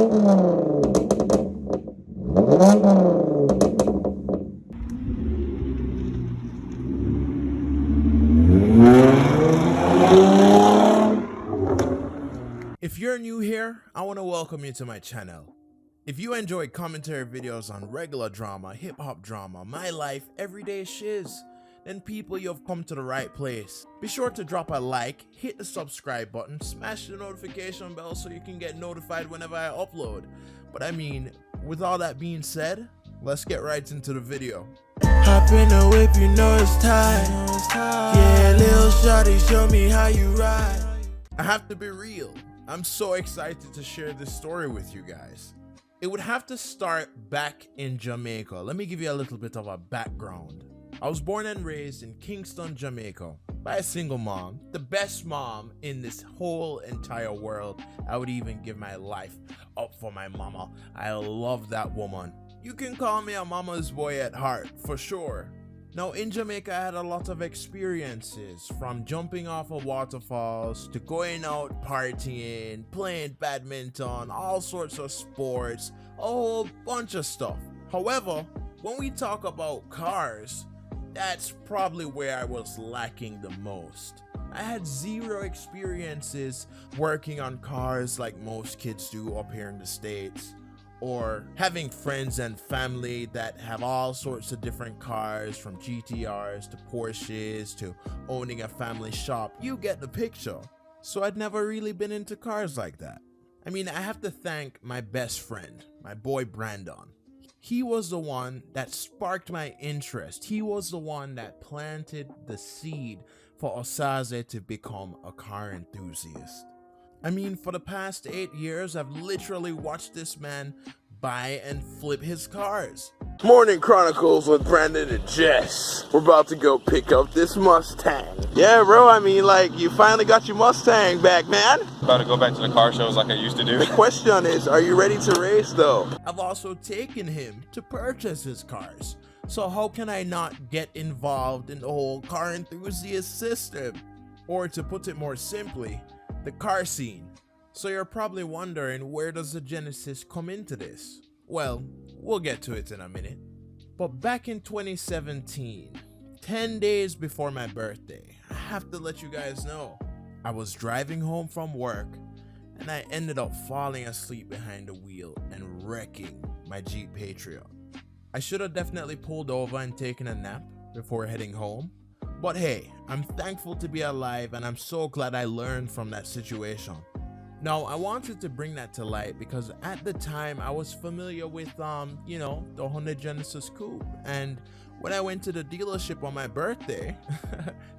If you're new here, I want to welcome you to my channel. If you enjoy commentary videos on regular drama, hip-hop drama, my life, everyday shiz, then people, you've come to the right place. Be sure to drop a like, hit the subscribe button, smash the notification bell so you can get notified whenever I upload. But I mean, with all that being said, let's get right into the video. Hop in the whip, you know it's time. Yeah, little shawty, show me how you ride. I have to be real. I'm so excited to share this story with you guys. It would have to start back in Jamaica. Let me give you a little bit of a background. I was born and raised in Kingston, Jamaica, by a single mom, the best mom in this whole entire world. I would even give my life up for my mama. I love that woman. You can call me a mama's boy at heart, for sure. Now, in Jamaica, I had a lot of experiences, from jumping off of waterfalls to going out partying, playing badminton, all sorts of sports, a whole bunch of stuff. However, when we talk about cars, that's probably where I was lacking the most. I had zero experiences working on cars like most kids do up here in the States, or having friends and family that have all sorts of different cars, from GTRs to Porsches to owning a family shop. You get the picture. So I'd never really been into cars like that. I mean, I have to thank my best friend, my boy Brandon. He was the one that sparked my interest. He was the one that planted the seed for Osaze to become a car enthusiast. I mean, for the past 8 years, I've literally watched this man buy and flip his cars. Morning Chronicles with Brandon and Jess. We're about to go pick up this Mustang. Yeah, bro, I mean, like, you finally got your Mustang back, man. About to go back to the car shows like I used to do. The question is, are you ready to race, though? I've also taken him to purchase his cars. So how can I not get involved in the whole car enthusiast system? Or to put it more simply, the car scene. So you're probably wondering, where does the Genesis come into this? Well, we'll get to it in a minute. But back in 2017, 10 days before my birthday, I have to let you guys know, I was driving home from work and I ended up falling asleep behind the wheel and wrecking my Jeep Patriot. I should have definitely pulled over and taken a nap before heading home. But hey, I'm thankful to be alive and I'm so glad I learned from that situation. Now, I wanted to bring that to light because at the time I was familiar with, the Hyundai Genesis Coupe. And when I went to the dealership on my birthday,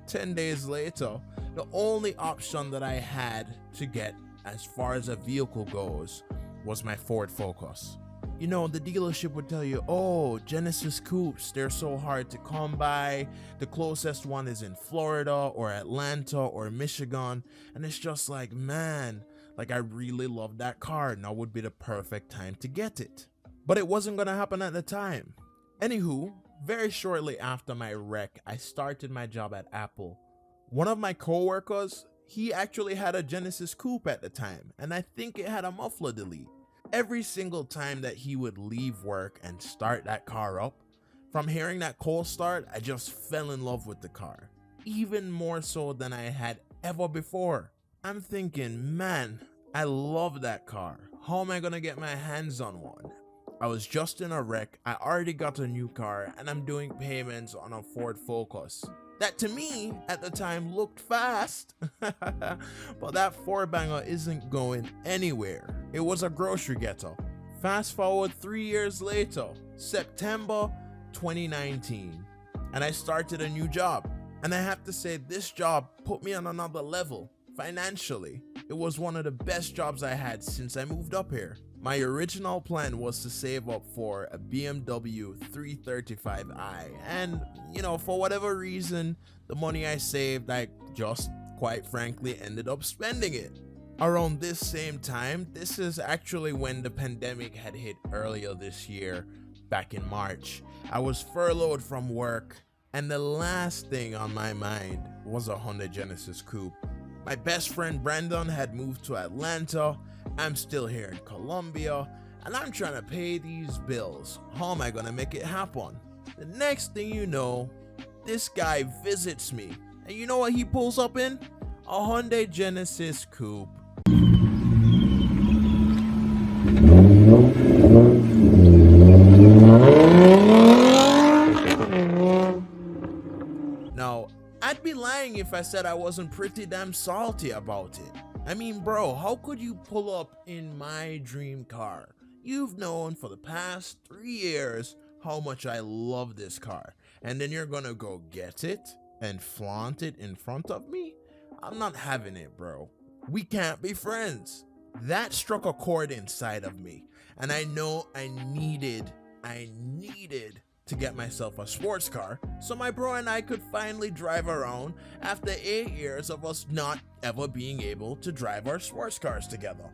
10 days later, the only option that I had to get as far as a vehicle goes was my Ford Focus. You know, the dealership would tell you, oh, Genesis Coupes, they're so hard to come by. The closest one is in Florida or Atlanta or Michigan. And it's just like, man, like, I really love that car. Now would be the perfect time to get it. But it wasn't going to happen at the time. Anywho, very shortly after my wreck, I started my job at Apple. One of my coworkers, he actually had a Genesis Coupe at the time. And I think it had a muffler delete. Every single time that he would leave work and start that car up, from hearing that cold start, I just fell in love with the car. Even more so than I had ever before. I'm thinking, man, I love that car. How am I gonna get my hands on one? I was just in a wreck, I already got a new car, and I'm doing payments on a Ford Focus. That to me, at the time, looked fast. But that 4-banger isn't going anywhere. It was a grocery getter. Fast forward 3 years later, September 2019, and I started a new job. And I have to say, this job put me on another level. Financially, it was one of the best jobs I had since I moved up here. My original plan was to save up for a BMW 335i, and for whatever reason, the money I saved, I just quite frankly ended up spending it. Around this same time, this is actually when the pandemic had hit earlier this year, back in March. I was furloughed from work, and the last thing on my mind was a Hyundai Genesis Coupe. My best friend Brandon had moved to Atlanta, I'm still here in Colombia, and I'm trying to pay these bills. How am I gonna make it happen? The next thing you know, this guy visits me, and you know what he pulls up in? A Hyundai Genesis Coupe. Now, I'd be lying if I said I wasn't pretty damn salty about it. I mean, bro, how could you pull up in my dream car? You've known for the past 3 years how much I love this car, and then you're gonna go get it and flaunt it in front of me? I'm not having it, bro. We can't be friends. That struck a chord inside of me, and I know I needed to get myself a sports car so my bro and I could finally drive around after 8 years of us not ever being able to drive our sports cars together.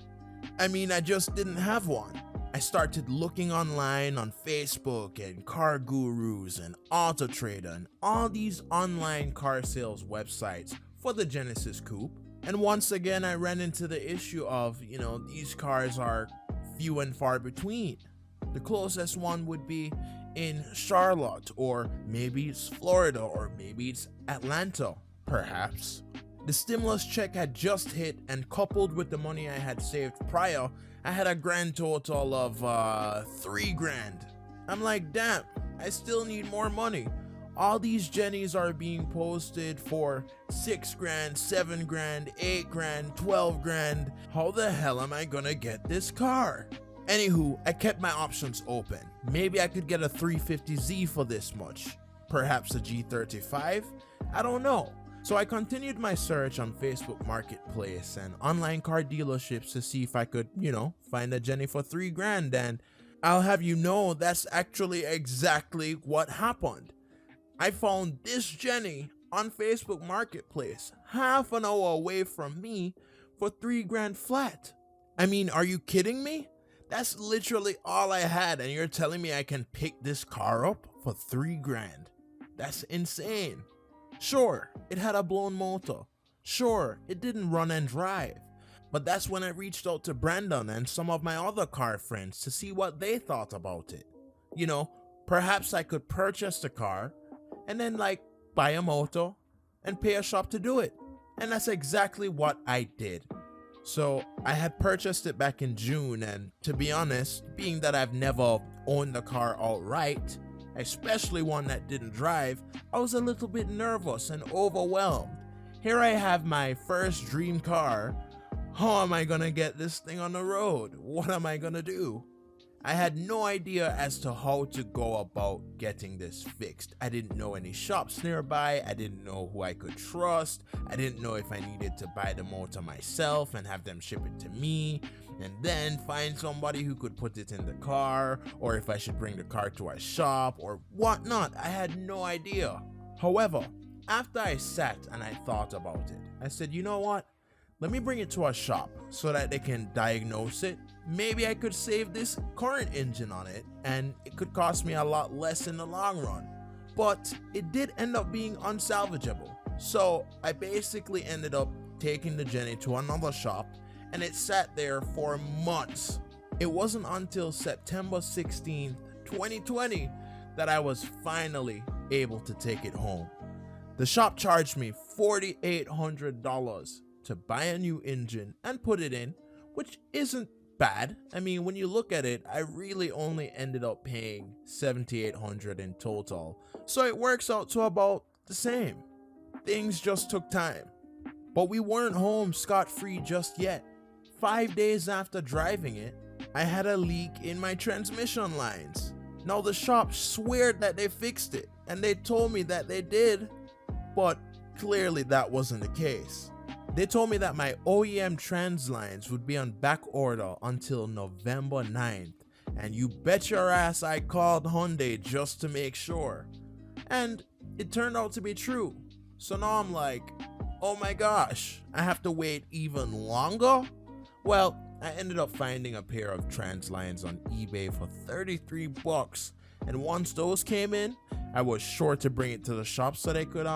I mean, I just didn't have one. I started looking online on Facebook and Car Gurus and Auto Trader and all these online car sales websites for the Genesis Coupe. And once again, I ran into the issue of, these cars are few and far between. The closest one would be in Charlotte, or maybe it's Florida, or maybe it's Atlanta, perhaps. The stimulus check had just hit, and coupled with the money I had saved prior, I had a grand total of $3,000. I'm like, damn, I still need more money. All these Jennies are being posted for $6,000, $7,000, $8,000, $12,000. How the hell am I gonna get this car? Anywho, I kept my options open. Maybe I could get a 350Z for this much. Perhaps a G35? I don't know. So I continued my search on Facebook Marketplace and online car dealerships to see if I could, find a Jenny for $3,000. And I'll have you know, that's actually exactly what happened. I found this Jenny on Facebook Marketplace, half an hour away from me, for $3,000 flat. I mean, are you kidding me? That's literally all I had, and you're telling me I can pick this car up for $3,000? That's insane. Sure, it had a blown motor. Sure, it didn't run and drive. But that's when I reached out to Brandon and some of my other car friends to see what they thought about it. Perhaps I could purchase the car and then buy a motor and pay a shop to do it. And that's exactly what I did. So I had purchased it back in June, and to be honest, being that I've never owned a car outright, especially one that didn't drive, I was a little bit nervous and overwhelmed. Here I have my first dream car. How am I gonna get this thing on the road? What am I gonna do? I had no idea as to how to go about getting this fixed. I didn't know any shops nearby. I didn't know who I could trust. I didn't know if I needed to buy the motor myself and have them ship it to me, and then find somebody who could put it in the car, or if I should bring the car to a shop or whatnot. I had no idea. However, after I sat and I thought about it, I said, you know what? Let me bring it to a shop so that they can diagnose it. Maybe I could save this current engine on it, and it could cost me a lot less in the long run. But it did end up being unsalvageable. So I basically ended up taking the Jenny to another shop, and it sat there for months. It wasn't until September 16th, 2020 that I was finally able to take it home. The shop charged me $4,800 to buy a new engine and put it in, which isn't bad. I mean, when you look at it, I really only ended up paying $7,800 in total. So it works out to about the same. Things just took time. But we weren't home scot-free just yet. 5 days after driving it, I had a leak in my transmission lines. Now the shop swear that they fixed it, and they told me that they did, but clearly that wasn't the case. They told me that my OEM trans lines would be on back order until November 9th, and you bet your ass I called Hyundai just to make sure. And it turned out to be true. So now I'm like, oh my gosh, I have to wait even longer? Well, I ended up finding a pair of trans lines on eBay for $33, and once those came in, I was sure to bring it to the shop so they could,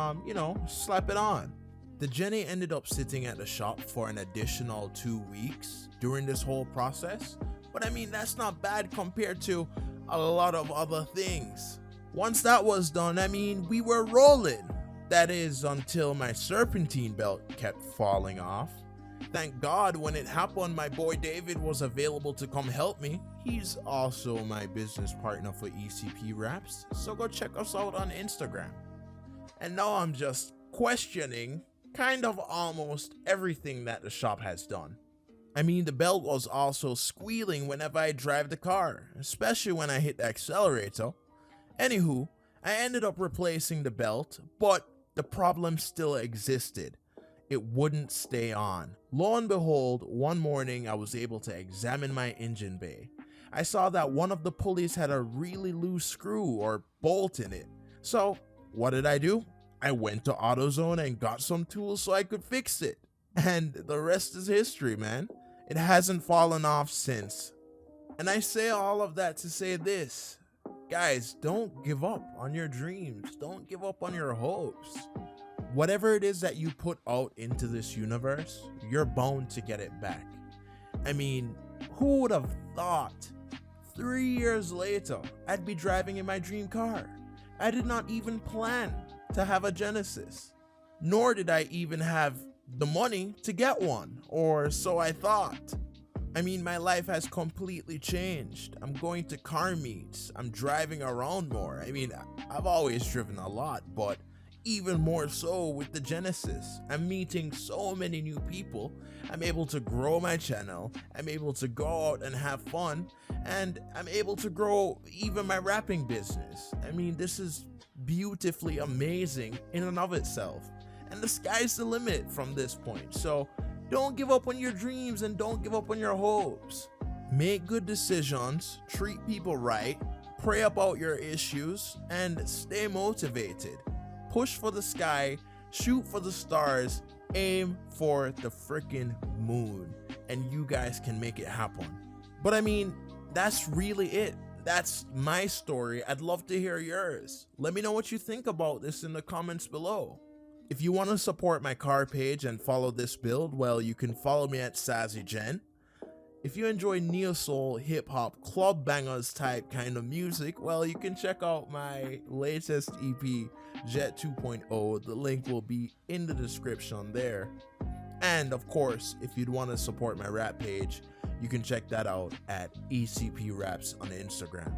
slap it on. The Jenny ended up sitting at the shop for an additional 2 weeks during this whole process, but I mean, that's not bad compared to a lot of other things. Once that was done, I mean, we were rolling. That is, until my serpentine belt kept falling off. Thank God when it happened, my boy David was available to come help me. He's also my business partner for ECP Wraps, so go check us out on Instagram. And now I'm just questioning kind of almost everything that the shop has done. I mean, the belt was also squealing whenever I drive the car, especially when I hit the accelerator. Anywho, I ended up replacing the belt, but the problem still existed. It wouldn't stay on. Lo and behold, one morning I was able to examine my engine bay. I saw that one of the pulleys had a really loose screw or bolt in it. So what did I do? I went to AutoZone and got some tools so I could fix it. And the rest is history, man. It hasn't fallen off since. And I say all of that to say this. Guys, don't give up on your dreams. Don't give up on your hopes. Whatever it is that you put out into this universe, you're bound to get it back. I mean, who would have thought 3 years later I'd be driving in my dream car? I did not even plan to have a Genesis, nor did I even have the money to get one, or so I thought. I mean, my life has completely changed. I'm going to car meets. I'm driving around more. I mean, I've always driven a lot, but even more so with the Genesis. I'm meeting so many new people. I'm able to grow my channel. I'm able to go out and have fun, and I'm able to grow even my rapping business. I mean, this is beautifully amazing in and of itself, and the sky's the limit from this point. So don't give up on your dreams and don't give up on your hopes. Make good decisions, treat people right, pray about your issues, and stay motivated. Push for the sky, shoot for the stars, aim for the freaking moon, and you guys can make it happen. But I mean, that's really it. That's my story. I'd love to hear yours. Let me know what you think about this in the comments below. If you want to support my car page and follow this build, well, you can follow me at SazzyGen. If you enjoy neo-soul, hip-hop, club bangers type kind of music, well, you can check out my latest EP, Jet 2.0. The link will be in the description there. And of course, if you'd want to support my rap page, you can check that out at ECP Raps on Instagram.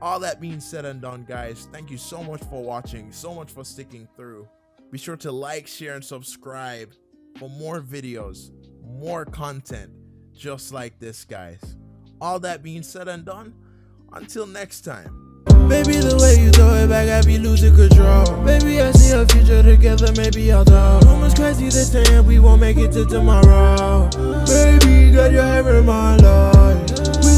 All that being said and done, guys, thank you so much for watching, so much for sticking through. Be sure to like, share, and subscribe for more videos, more content just like this, guys. All that being said and done, until next time. Baby, the way you throw it back, I be losing control. Baby, I see a future together, maybe I'll talk. Rumors crazy, they saying we won't make it to tomorrow. Baby, got your hair in my life.